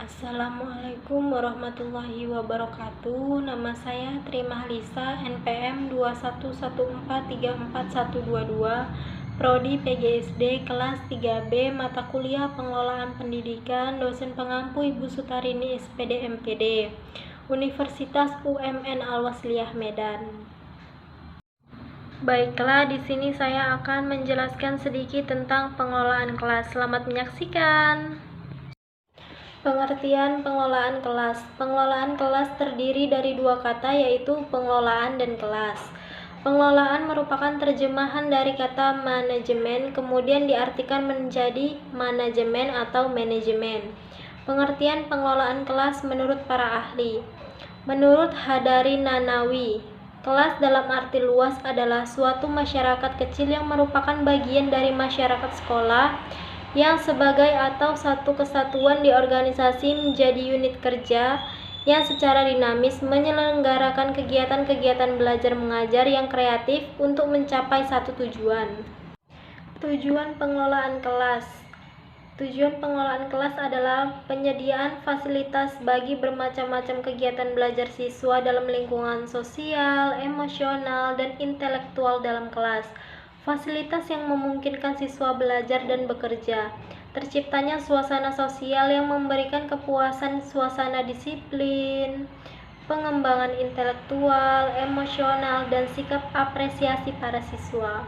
Assalamualaikum warahmatullahi wabarakatuh. Nama saya Tri Mahlisa, NPM 2114341122, Prodi PGSD kelas 3B, mata kuliah Pengelolaan Pendidikan, dosen pengampu Ibu Sutarini SPD MPD, Universitas UMN Al-Wasliyah Medan. Baiklah, di sini saya akan menjelaskan sedikit tentang pengelolaan kelas. Selamat menyaksikan. Pengertian pengelolaan kelas. Pengelolaan kelas terdiri dari dua kata, yaitu pengelolaan dan kelas. Pengelolaan merupakan terjemahan dari kata manajemen, kemudian diartikan menjadi manajemen atau manajemen. Pengertian pengelolaan kelas menurut para ahli. Menurut Hadari Nanawi, kelas dalam arti luas adalah suatu masyarakat kecil yang merupakan bagian dari masyarakat sekolah yang sebagai atau satu kesatuan di organisasi menjadi unit kerja yang secara dinamis menyelenggarakan kegiatan-kegiatan belajar mengajar yang kreatif untuk mencapai satu tujuan. Tujuan pengelolaan kelas. Tujuan pengelolaan kelas adalah penyediaan fasilitas bagi bermacam-macam kegiatan belajar siswa dalam lingkungan sosial, emosional, dan intelektual dalam kelas. Fasilitas yang memungkinkan siswa belajar dan bekerja. Terciptanya suasana sosial yang memberikan kepuasan, suasana disiplin, pengembangan intelektual, emosional, dan sikap apresiasi para siswa.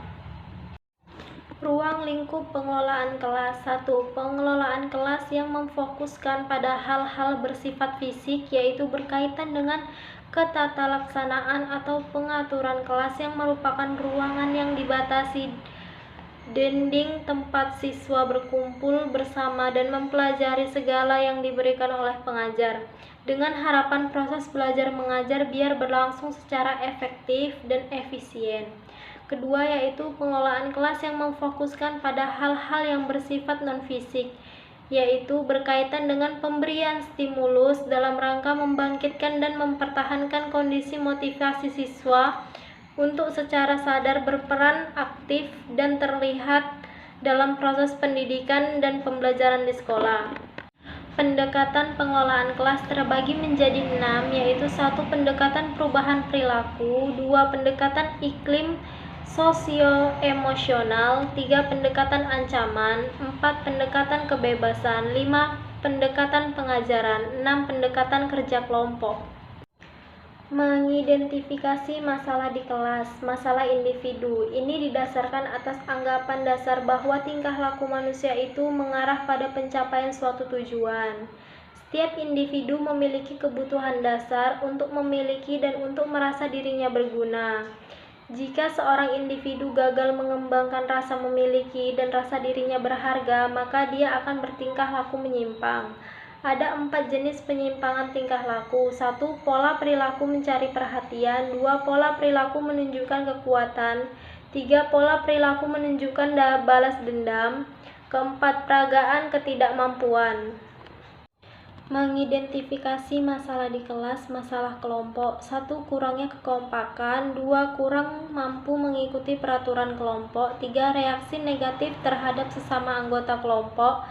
Ruang lingkup pengelolaan kelas. 1. Pengelolaan kelas yang memfokuskan pada hal-hal bersifat fisik, yaitu berkaitan dengan ketatalaksanaan atau pengaturan kelas yang merupakan ruangan yang dibatasi dinding tempat siswa berkumpul bersama dan mempelajari segala yang diberikan oleh pengajar, dengan harapan proses belajar mengajar biar berlangsung secara efektif dan efisien. Kedua, yaitu pengelolaan kelas yang memfokuskan pada hal-hal yang bersifat non-fisik, yaitu berkaitan dengan pemberian stimulus dalam rangka membangkitkan dan mempertahankan kondisi motivasi siswa untuk secara sadar berperan aktif dan terlihat dalam proses pendidikan dan pembelajaran di sekolah. Pendekatan pengelolaan kelas terbagi menjadi 6, yaitu 1. Pendekatan perubahan perilaku, 2. Pendekatan iklim sosio-emosional, 3. Pendekatan ancaman, 4. Pendekatan kebebasan, 5. Pendekatan pengajaran, 6. Pendekatan kerja kelompok. Mengidentifikasi masalah di kelas. Masalah individu ini didasarkan atas anggapan dasar bahwa tingkah laku manusia itu mengarah pada pencapaian suatu tujuan. Setiap individu memiliki kebutuhan dasar untuk memiliki dan untuk merasa dirinya berguna. Jika seorang individu gagal mengembangkan rasa memiliki dan rasa dirinya berharga, maka dia akan bertingkah laku menyimpang. Ada 4 jenis penyimpangan tingkah laku. 1. Pola perilaku mencari perhatian. 2. Pola perilaku menunjukkan kekuatan. 3. Pola perilaku menunjukkan balas dendam. 4. Peragaan ketidakmampuan. Mengidentifikasi masalah di kelas. Masalah kelompok. 1. Kurangnya kekompakan. 2. Kurang mampu mengikuti peraturan kelompok. 3. Reaksi negatif terhadap sesama anggota kelompok.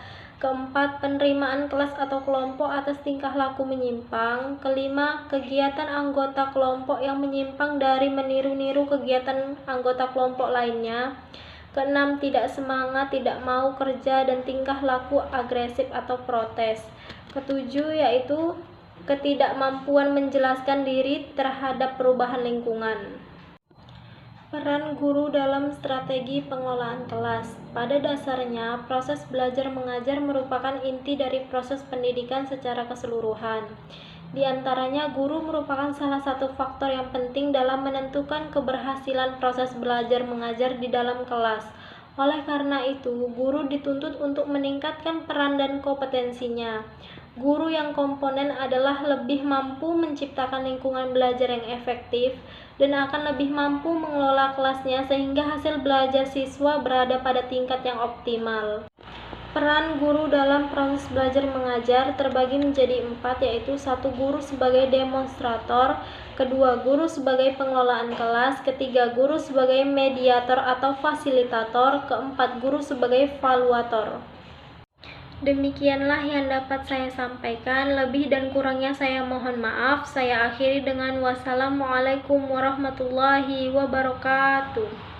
4. Penerimaan kelas atau kelompok atas tingkah laku menyimpang. 5. Kegiatan anggota kelompok yang menyimpang dari meniru-niru kegiatan anggota kelompok lainnya. 6. Tidak semangat, tidak mau kerja, dan tingkah laku agresif atau protes. 7. Yaitu ketidakmampuan menjelaskan diri terhadap perubahan lingkungan. Peran guru dalam strategi pengelolaan kelas. Pada dasarnya, proses belajar mengajar merupakan inti dari proses pendidikan secara keseluruhan. Di antaranya, guru merupakan salah satu faktor yang penting dalam menentukan keberhasilan proses belajar mengajar di dalam kelas. Oleh karena itu, guru dituntut untuk meningkatkan peran dan kompetensinya. Guru yang komponen adalah lebih mampu menciptakan lingkungan belajar yang efektif dan akan lebih mampu mengelola kelasnya sehingga hasil belajar siswa berada pada tingkat yang optimal. Peran guru dalam proses belajar mengajar terbagi menjadi 4, yaitu 1. Guru sebagai demonstrator, 2. Guru sebagai pengelolaan kelas, 3. Guru sebagai mediator atau fasilitator, 4. Guru sebagai valuator. Demikianlah yang dapat saya sampaikan. Lebih dan kurangnya saya mohon maaf. Saya akhiri dengan wassalamualaikum warahmatullahi wabarakatuh.